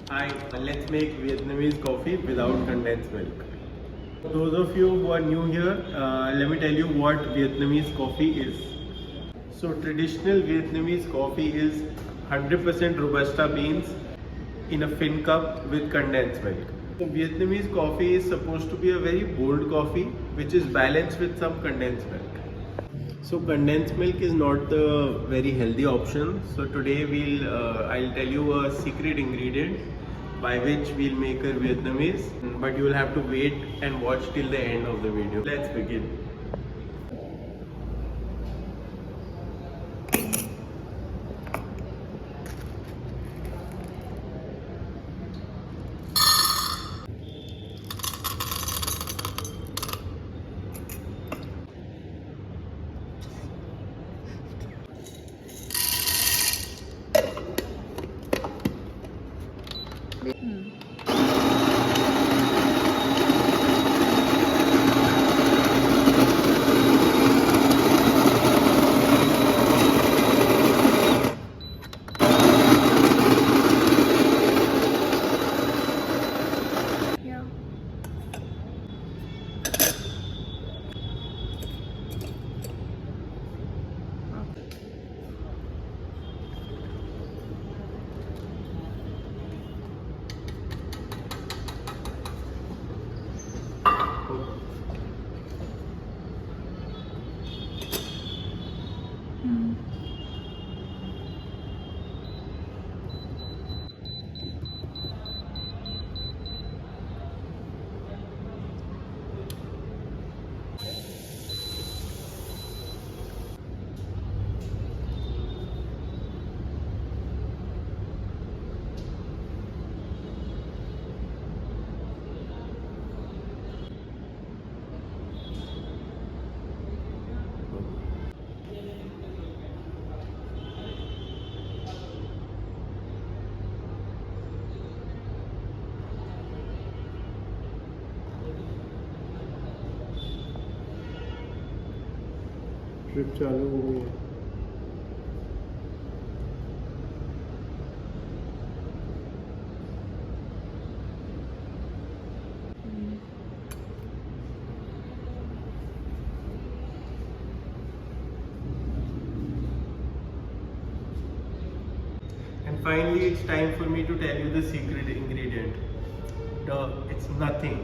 Hi, let's make Vietnamese coffee without condensed milk. Those of you who are new here, let me tell you what Vietnamese coffee is. So traditional Vietnamese coffee is 100% Robusta beans in a fin cup with condensed milk. So Vietnamese coffee is supposed to be a very bold coffee which is balanced with some condensed milk. So condensed milk is not the very healthy option. So today I'll tell you a secret ingredient by which we'll make a Vietnamese, but you will have to wait and watch till the end of the video. Let's begin. Yeah. Trip चालू हो गई है. And finally, it's time for me to tell you the secret ingredient. It's nothing.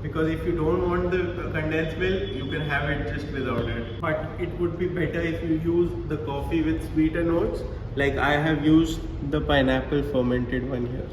Because if you don't want the condensed milk, you can have it just without it. But it would be better if you use the coffee with sweeter notes. Like I have used the pineapple fermented one here.